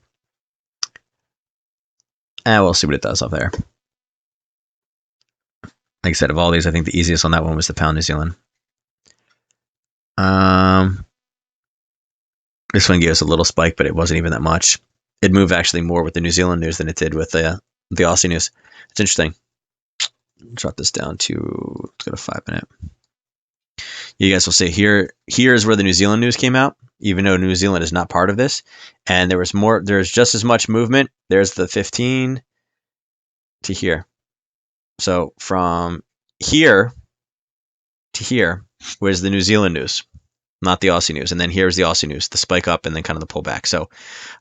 We'll see what it does up there. Like I said, of all these, I think the easiest on that one was the pound New Zealand. This one gave us a little spike, but it wasn't even that much. It moved actually more with the New Zealand news than it did with the Aussie news. It's interesting. Drop this down to, let's go to 5 minute. You guys will see here's where the New Zealand news came out, even though New Zealand is not part of this. And there's just as much movement. There's the 15 to here. So from here to here was the New Zealand news, not the Aussie news. And then here's the Aussie news, the spike up and then kind of the pullback. So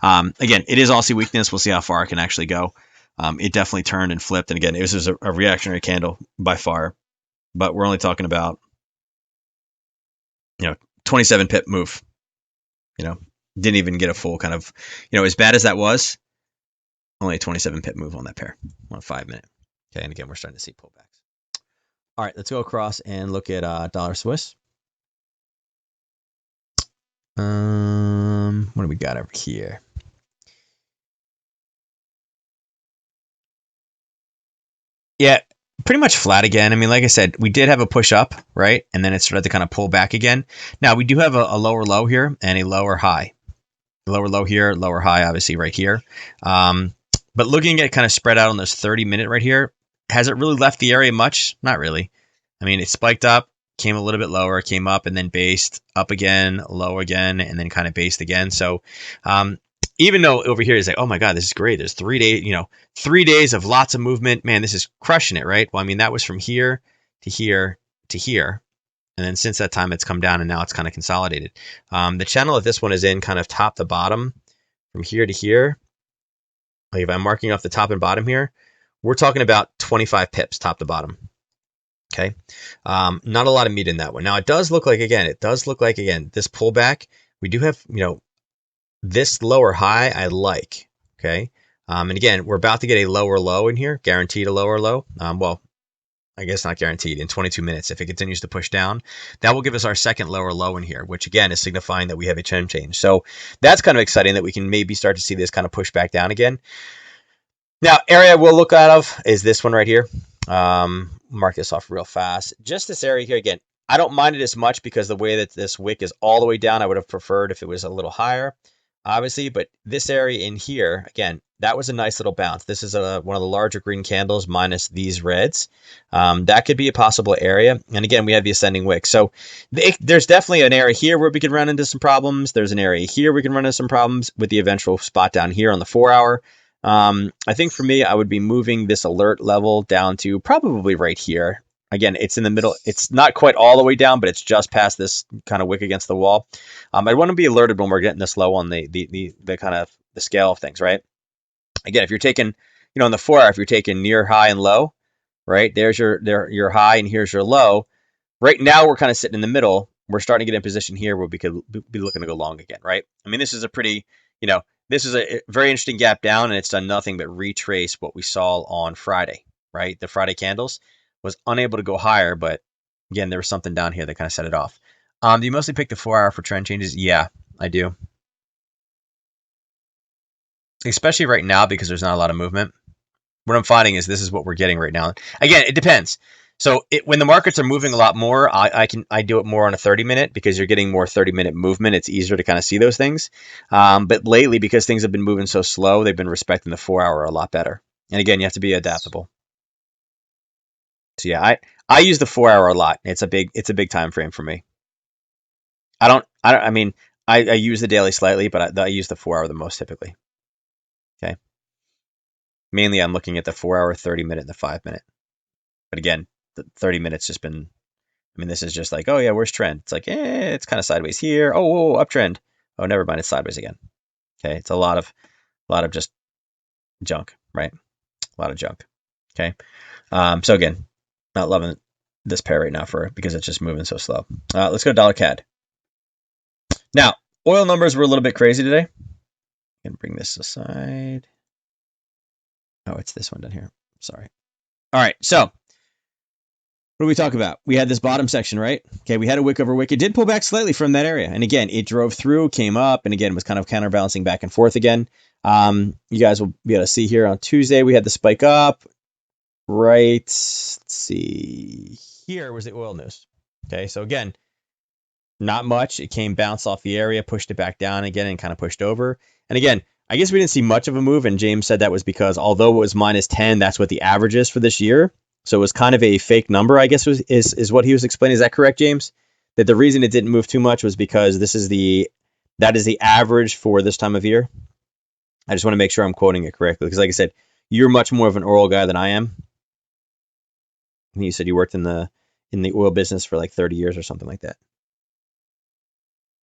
again, it is Aussie weakness. We'll see how far it can actually go. It definitely turned and flipped. And again, it was a reactionary candle by far, but we're only talking about, 27 pip move, didn't even get a full kind of, as bad as that was, only a 27 pip move on that pair on 5 minute. Okay. And again, we're starting to see pullbacks. All right, let's go across and look at dollar Swiss. What do we got over here? Yeah, pretty much flat again. I mean, like I said, we did have a push up, right? And then it started to kind of pull back again. Now, we do have a lower low here and a lower high. Lower low here, lower high, obviously, right here. But looking at kind of spread out on this 30-minute right here, has it really left the area much? Not really. I mean, it spiked up, came a little bit lower, came up, and then based up again, low again, and then kind of based again. So even though over here is like, oh my God, this is great. There's 3 days, 3 days of lots of movement. Man, this is crushing it, right? Well, I mean, that was from here to here to here. And then since that time, it's come down and now it's kind of consolidated. The channel that this one is in kind of top to bottom from here to here. Like if I'm marking off the top and bottom here, we're talking about 25 pips top to bottom. Okay. Not a lot of meat in that one. Now it does look like, again, this pullback, we do have, this lower high I like. Okay. And again, we're about to get a lower low in here, guaranteed a lower low. Well, I guess not guaranteed, in 22 minutes. If it continues to push down, that will give us our second lower low in here, which again is signifying that we have a trend change. So that's kind of exciting that we can maybe start to see this kind of push back down again. Now, area we'll look out of is this one right here. Mark this off real fast. Just this area here again. I don't mind it as much because the way that this wick is all the way down, I would have preferred if it was a little higher, obviously. But this area in here, again, that was a nice little bounce. This is one of the larger green candles minus these reds. That could be a possible area. And again, we have the ascending wick. So there's definitely an area here where we could run into some problems. There's an area here we can run into some problems with the eventual spot down here on the 4 hour. I think for me, I would be moving this alert level down to probably right here. Again, it's in the middle. It's not quite all the way down, but it's just past this kind of wick against the wall. I want to be alerted when we're getting this low on the kind of the scale of things, right? Again, if you're taking, on the 4 hour, if you're taking near high and low, right? There's your high and here's your low. Right now, we're kind of sitting in the middle. We're starting to get in position here where we could be looking to go long again, right? I mean, this is a pretty, you know, this is a very interesting gap down, and it's done nothing but retrace what we saw on Friday, right? The Friday candles was unable to go higher, but again, there was something down here that kind of set it off. Do you mostly pick the 4-hour for trend changes? Yeah, I do. Especially right now because there's not a lot of movement. What I'm finding is this is what we're getting right now. Again, it depends. So when the markets are moving a lot more, I do it more on a 30-minute because you're getting more 30-minute movement. It's easier to kind of see those things. But lately, because things have been moving so slow, they've been respecting the 4-hour a lot better. And again, you have to be adaptable. So yeah, I use the 4-hour a lot. It's a big time frame for me. I mean, I use the daily slightly, but I use the 4-hour the most typically. Okay. Mainly, I'm looking at the 4-hour, 30-minute, and the 5-minute. But again, the 30 minutes just been. I mean, this is just like, oh yeah, where's trend? It's like, it's kind of sideways here. Oh, whoa, uptrend. Oh, never mind, it's sideways again. Okay, it's a lot of just junk, right? A lot of junk. Okay. So again, not loving this pair right now because it's just moving so slow. Let's go dollar CAD. Now, oil numbers were a little bit crazy today. I can bring this aside. Oh, it's this one down here. Sorry. All right, so what do we talk about? We had this bottom section, right? Okay, we had a wick over wick. It did pull back slightly from that area. And again, it drove through, came up, and again, was kind of counterbalancing back and forth again. You guys will be able to see here on Tuesday, we had the spike up. Right, let's see. Here was the oil news. Okay, so again, not much. It came, bounced off the area, pushed it back down again, and kind of pushed over. And again, I guess we didn't see much of a move, and James said that was because although it was -10, that's what the average is for this year. So it was kind of a fake number, I guess, is what he was explaining. Is that correct, James? That the reason it didn't move too much was because that is the average for this time of year. I just want to make sure I'm quoting it correctly, because like I said, you're much more of an oil guy than I am. You said you worked in the oil business for like 30 years or something like that.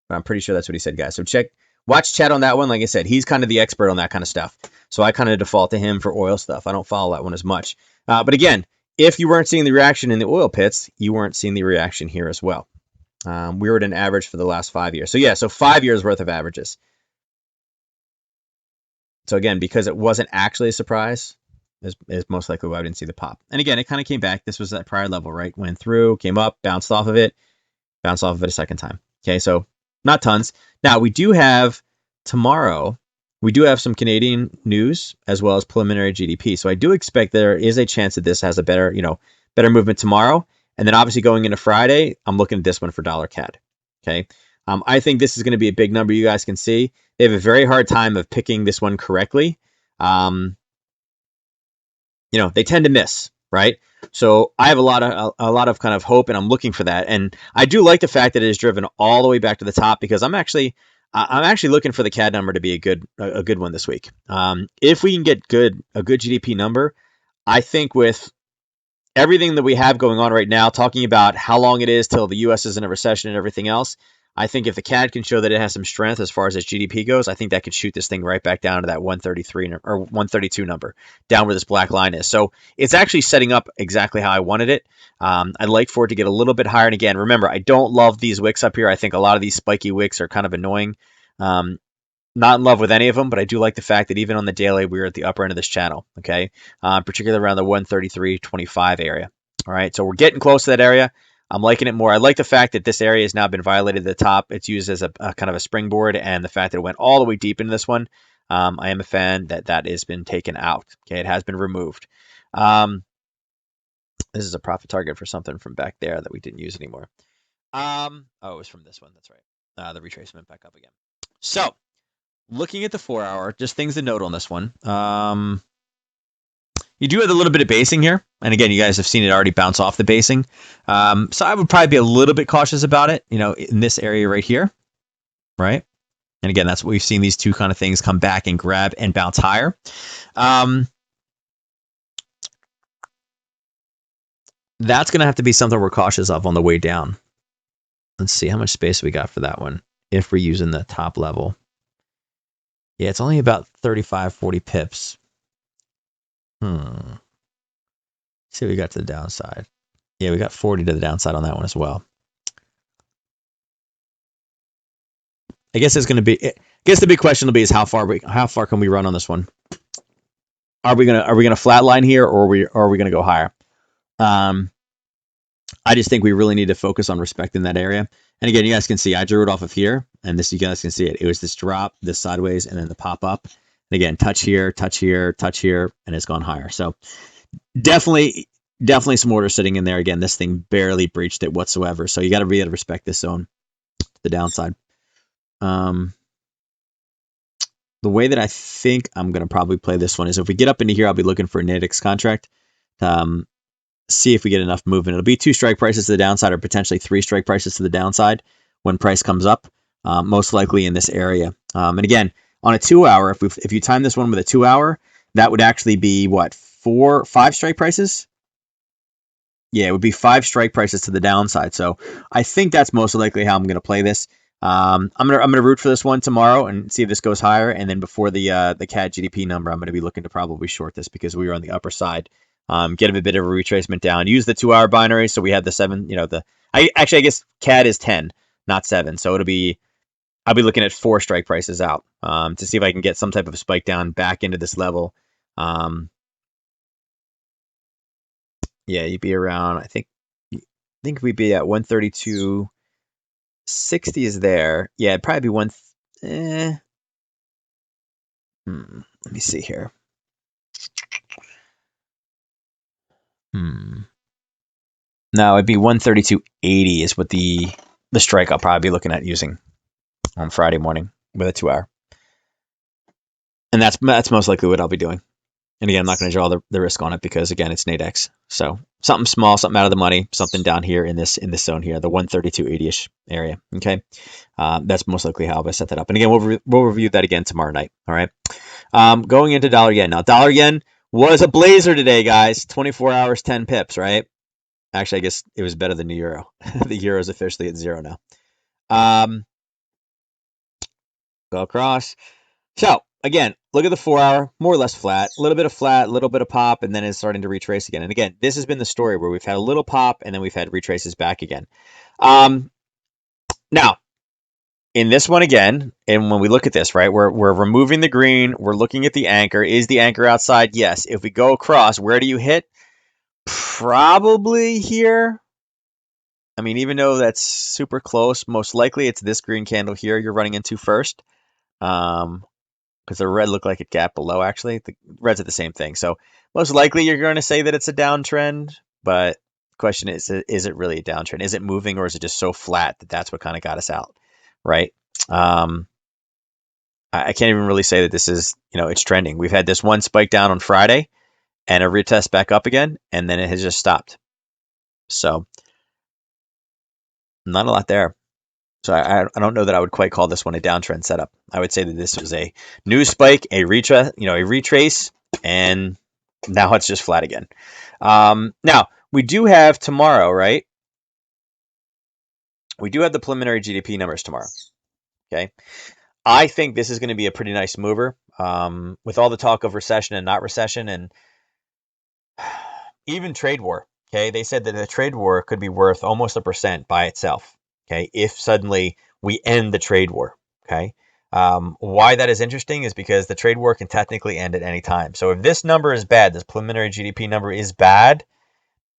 But I'm pretty sure that's what he said, guys. So watch chat on that one. Like I said, he's kind of the expert on that kind of stuff. So I kind of default to him for oil stuff. I don't follow that one as much. But again, if you weren't seeing the reaction in the oil pits, you weren't seeing the reaction here as well. We were at an average for the last 5 years. So yeah, so 5 years worth of averages. So again, because it wasn't actually a surprise, is most likely why I didn't see the pop. And again, it kind of came back. This was that prior level, right? Went through, came up, bounced off of it a second time. Okay, so not tons. Now, we do have tomorrow, we do have some Canadian news as well as preliminary GDP. So I do expect there is a chance that this has a better movement tomorrow. And then obviously going into Friday, I'm looking at this one for dollar CAD. Okay. I think this is going to be a big number. You guys can see they have a very hard time of picking this one correctly. They tend to miss, right? So I have a lot of kind of hope, and I'm looking for that. And I do like the fact that it is driven all the way back to the top, because I'm actually looking for the CAD number to be a good one this week. If we can get a good GDP number, I think with everything that we have going on right now, talking about how long it is till the U.S. is in a recession and everything else, I think if the CAD can show that it has some strength as far as its GDP goes, I think that could shoot this thing right back down to that 133 or 132 number, down where this black line is. So it's actually setting up exactly how I wanted it. I'd like for it to get a little bit higher. And again, remember, I don't love these wicks up here. I think a lot of these spiky wicks are kind of annoying. Not in love with any of them, but I do like the fact that even on the daily, we're at the upper end of this channel, okay? Particularly around the 133.25 area. All right, so we're getting close to that area. I'm liking it more. I like the fact that this area has now been violated at the top. It's used as a kind of a springboard, and the fact that it went all the way deep into this one, I am a fan that has been taken out. Okay, it has been removed. This is a profit target for something from back there that we didn't use anymore. It was from this one. That's right. The retracement back up again. So, looking at the 4-hour, just things to note on this one. You do have a little bit of basing here. And again, you guys have seen it already bounce off the basing. So I would probably be a little bit cautious about it, in this area right here, right? And again, that's what we've seen, these two kind of things come back and grab and bounce higher. That's going to have to be something we're cautious of on the way down. Let's see how much space we got for that one if we're using the top level. Yeah, it's only about 35, 40 pips. See what we got to the downside. Yeah, we got 40 to the downside on that one as well. I guess it's going to be, guess the big question will be is how far can we run on this one? Are we gonna flatline here, or are we gonna go higher? I just think we really need to focus on respecting that area. And again, you guys can see I drew it off of here, and this, you guys can see it. It was this drop, this sideways, and then the pop up. And again, touch here, touch here, touch here, and it's gone higher. So definitely some order sitting in there. Again, this thing barely breached it whatsoever. So you got to be able to respect this zone to the downside. The way that I think I'm going to probably play this one is if we get up into here, I'll be looking for a Nadix contract. See if we get enough movement. It'll be 2 strike prices to the downside, or potentially 3 strike prices to the downside when price comes up, most likely in this area. And again, on a 2-hour, if you time this one with a 2-hour, that would actually be what, 5 strike prices? Yeah, it would be 5 strike prices to the downside. So I think that's most likely how I'm going to play this. I'm gonna root for this one tomorrow and see if this goes higher. And then before the CAD GDP number, I'm going to be looking to probably short this because we were on the upper side. Get a bit of a retracement down. Use the 2-hour binary, so we have the 7. I guess CAD is 10, not 7. So I'll be looking at 4 strike prices out to see if I can get some type of spike down back into this level. Yeah, you'd be around. I think we'd be at 132.60 is there. Yeah, it'd probably be one. Let me see here. No, it'd be 132.80 is what the strike I'll probably be looking at using on Friday morning with a 2-hour. And that's most likely what I'll be doing. And again, I'm not going to draw the risk on it because again, it's Nadex. So something small, something out of the money, something down here in this zone here, the 132.80ish area. Okay, that's most likely how I'll set that up. And again, we'll review that again tomorrow night. All right. Going into dollar yen now. Dollar yen was a blazer today, guys. 24 hours, 10 pips. Right. Actually, I guess it was better than the euro. The euro is officially at 0 now. Go across. So again, look at the 4-hour, more or less flat, a little bit of flat, a little bit of pop, and then it's starting to retrace again. And again, this has been the story where we've had a little pop and then we've had retraces back again. Now, in this one again, and when we look at this, right, we're removing the green, we're looking at the anchor. Is the anchor outside? Yes. If we go across, where do you hit? Probably here. I mean, even though that's super close, most likely it's this green candle here you're running into first. Because the red looked like it gapped below, actually. The red's at the same thing. So most likely you're going to say that it's a downtrend, but the question is it really a downtrend? Is it moving, or is it just so flat that that's what kind of got us out, right? I can't even really say that this is, it's trending. We've had this one spike down on Friday and a retest back up again, and then it has just stopped. So not a lot there. So I don't know that I would quite call this one a downtrend setup. I would say that this was a new spike, a retrace, and now it's just flat again. Now we do have tomorrow, right? We do have the preliminary GDP numbers tomorrow. Okay, I think this is going to be a pretty nice mover with all the talk of recession and not recession, and even trade war. Okay, they said that a trade war could be worth almost 1% by itself. Okay, if suddenly we end the trade war. Okay, why that is interesting is because the trade war can technically end at any time. So if this number is bad, this preliminary GDP number is bad,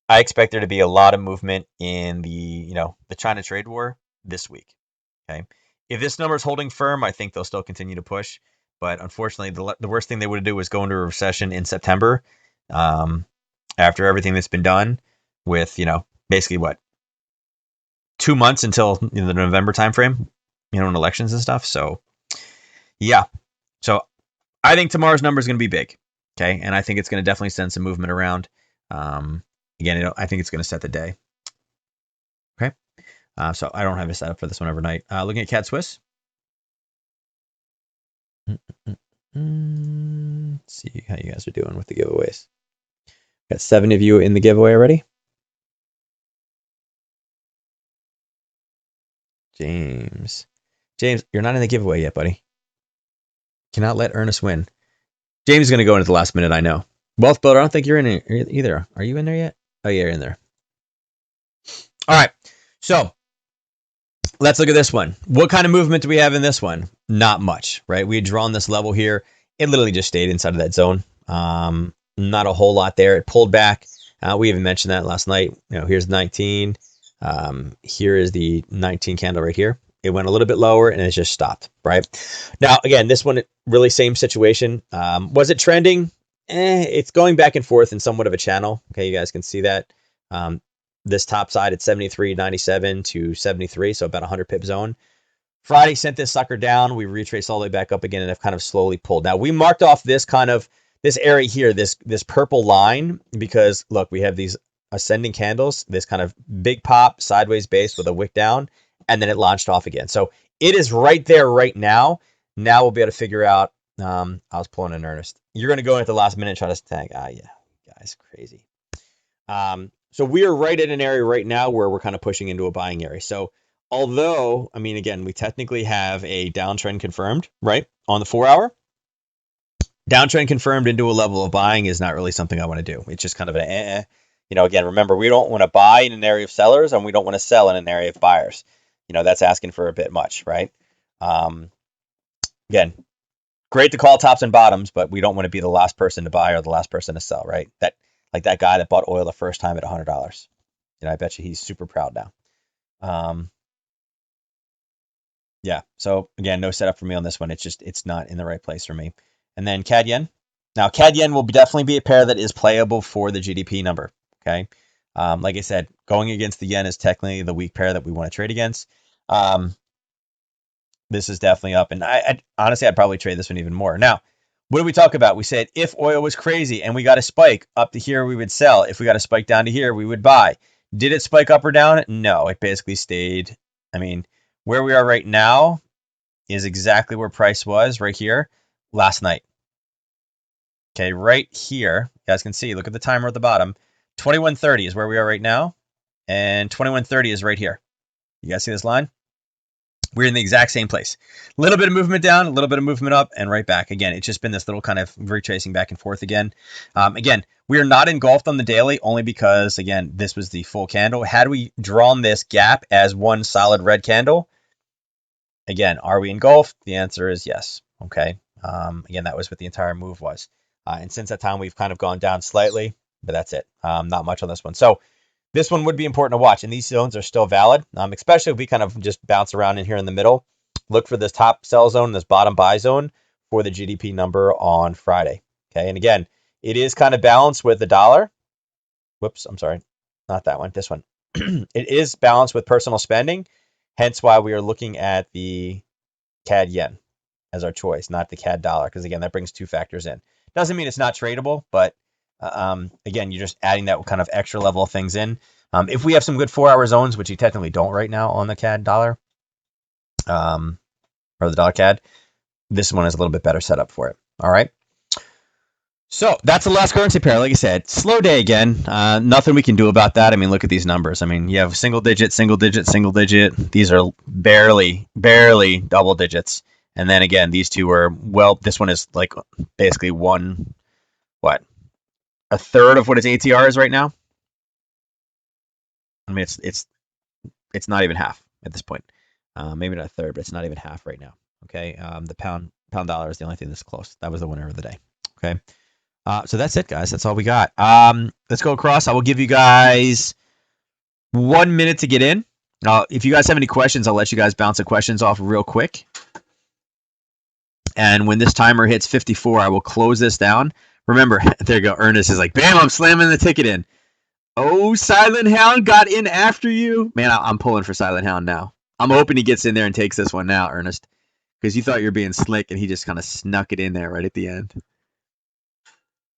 I expect there to be a lot of movement in the China trade war this week. Okay, if this number is holding firm, I think they'll still continue to push. But unfortunately, the worst thing they would do is go into a recession in September. After everything that's been done with, basically what, 2 months until the November timeframe, in elections and stuff. So, yeah. So I think tomorrow's number is going to be big. Okay. And I think it's going to definitely send some movement around. Again, I think it's going to set the day. Okay. So I don't have a setup for this one overnight. Looking at CAD Swiss. Let's see how you guys are doing with the giveaways. Got 7 of you in the giveaway already. James, you're not in the giveaway yet, buddy. Cannot let Ernest win. James is going to go into the last minute, I know. Wealth Builder, I don't think you're in it either. Are you in there yet? Oh, yeah, you're in there. All right. So Let's look at this one. What kind of movement do we have in this one? Not much, right? We had drawn this level here. It literally just stayed inside of that zone. Not a whole lot there. It pulled back. We even mentioned that last night. Here's 19. Here is the 19 candle right here. It went a little bit lower and it's just stopped, right? Now, again, this one, really same situation. Was it trending? It's going back and forth in somewhat of a channel. Okay, you guys can see that. This top side at 73.97 to 73, so about 100 pip zone. Friday sent this sucker down. We retraced all the way back up again and have kind of slowly pulled. Now, we marked off this area here, this purple line, because look, we have these ascending candles, this kind of big pop, sideways base with a wick down, and then it launched off again. So it is right there right now. Now we'll be able to figure out, I was pulling in earnest. You're going to go in at the last minute and try to tag. Yeah, guys, crazy. So we are right in an area right now where we're kind of pushing into a buying area. So although, I mean, again, we technically have a downtrend confirmed, right, on the 4 hour. Downtrend confirmed into a level of buying is not really something I want to do. It's just kind of an again, remember, we don't want to buy in an area of sellers and we don't want to sell in an area of buyers. That's asking for a bit much, right? Again, great to call tops and bottoms, but we don't want to be the last person to buy or the last person to sell, right? Like that guy that bought oil the first time at $100. I bet you he's super proud now. Yeah. So again, no setup for me on this one. It's not in the right place for me. And then CAD yen. Now CAD yen will definitely be a pair that is playable for the GDP number. Okay. Like I said, going against the yen is technically the weak pair that we want to trade against. This is definitely up, and I honestly, I'd probably trade this one even more. Now, what did we talk about? We said if oil was crazy and we got a spike up to here, we would sell. If we got a spike down to here, we would buy. Did it spike up or down? No, it basically stayed. I mean, where we are right now is exactly where price was right here last night. Okay, right here, you guys can see, look at the timer at the bottom. 2130 is where we are right now, and 2130 is right here. You guys see this line? We're in the exact same place. A little bit of movement down, a little bit of movement up, and right back. Again, it's just been this little kind of retracing back and forth again. Again, we are not engulfed on the daily only because, again, this was the full candle. Had we drawn this gap as one solid red candle, again, are we engulfed? The answer is yes. Okay. Again, that was what the entire move was. And since that time, we've kind of gone down slightly, but that's it. Not much on this one. So this one would be important to watch, and these zones are still valid, especially if we kind of just bounce around in here in the middle. Look for this top sell zone, this bottom buy zone for the GDP number on Friday. Okay, and again, it is kind of balanced with the dollar. Whoops, I'm sorry, not that one, this one. It is balanced with personal spending, hence why we are looking at the CAD yen as our choice, not the CAD dollar, because again, that brings two factors in. Doesn't mean it's not tradable, but again, you're just adding that kind of extra level of things in. If we have some good 4 hour zones, which you technically don't right now on the CAD dollar, or the dollar CAD, this one is a little bit better set up for it. All right. So that's the last currency pair. Like I said, slow day again. Nothing we can do about that. I mean, look at these numbers. I mean, you have single digit, single digit, single digit. These are barely double digits. And then again, these two are, well, this one is like basically a third of what its ATR is right now. I mean, it's not even half at this point. Maybe not a third, but it's not even half right now. Okay, the pound dollar is the only thing that's close. That was the winner of the day. Okay, so that's it, guys. That's all we got. Let's go across. I will give you guys 1 minute to get in. If you guys have any questions, I'll let you guys bounce the questions off real quick. And when this timer hits 54, I will close this down. Remember, there you go. Ernest is like, bam, I'm slamming the ticket in. Oh, Silent Hound got in after you. Man, I'm pulling for Silent Hound now. I'm hoping he gets in there and takes this one now, Ernest. Because you thought you were being slick, and he just kind of snuck it in there right at the end.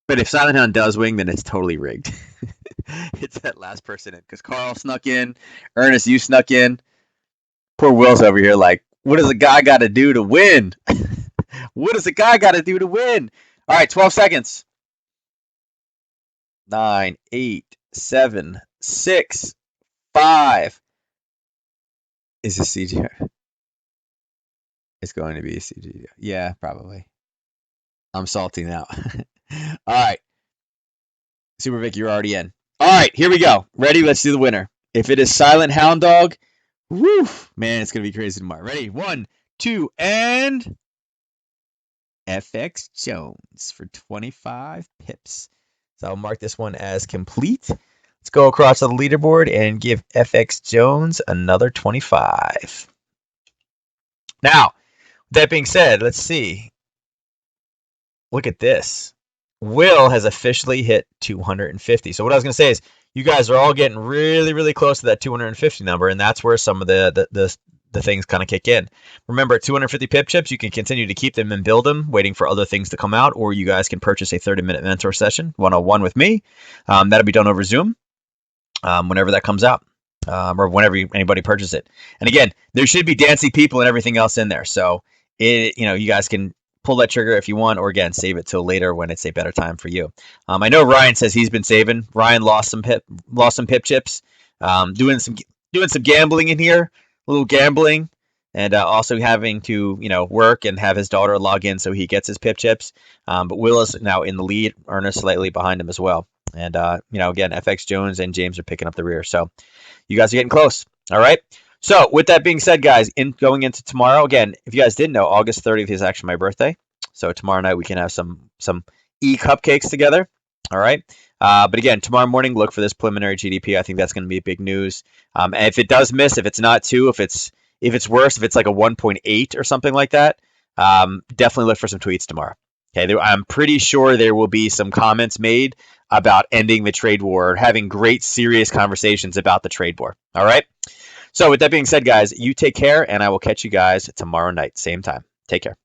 But if Silent Hound does wing, then it's totally rigged. It's that last person in. Because Carl snuck in. Ernest, you snuck in. Poor Will's over here like, what does a guy got to do to win? What does a guy got to do to win? All right, 12 seconds. 9, 8, 7, 6, 5. Is this CGR? It's going to be a CGR. Yeah, probably. I'm salty now. All right. Super Vic, you're already in. All right, here we go. Ready? Let's do the winner. If it is Silent Hound Dog, Woof, man, it's gonna be crazy tomorrow. Ready? 1, 2, and FX Jones for 25 pips. So I'll mark this one as complete. Let's go across to the leaderboard and give FX Jones another 25. Now, that being said, let's see. Look at this. Will has officially hit 250. So what I was going to say is you guys are all getting really, really close to that 250 number, and that's where some of the things kind of kick in. Remember, at 250 pip chips, you can continue to keep them and build them, waiting for other things to come out, or you guys can purchase a 30-minute mentor session, 101 with me. That'll be done over Zoom whenever that comes out. Or whenever anybody purchases it. And again, there should be dancing people and everything else in there. So you guys can pull that trigger if you want, or again, save it till later when it's a better time for you. I know Ryan says he's been saving. Ryan lost some pip chips, doing some gambling in here, a little gambling, and also having to work and have his daughter log in so he gets his pip chips. But Will is now in the lead, Ernest slightly behind him as well. And again, FX Jones and James are picking up the rear. So you guys are getting close. All right. So with that being said, guys, going into tomorrow, again, if you guys didn't know, August 30th is actually my birthday. So tomorrow night we can have some cupcakes together. All right. But again, tomorrow morning, look for this preliminary GDP. I think that's going to be big news. And if it does miss, if it's not 2, if it's worse, if it's like a 1.8 or something like that, definitely look for some tweets tomorrow. Okay. I'm pretty sure there will be some comments made about ending the trade war, or having great, serious conversations about the trade war. All right. So with that being said, guys, you take care, and I will catch you guys tomorrow night, same time. Take care.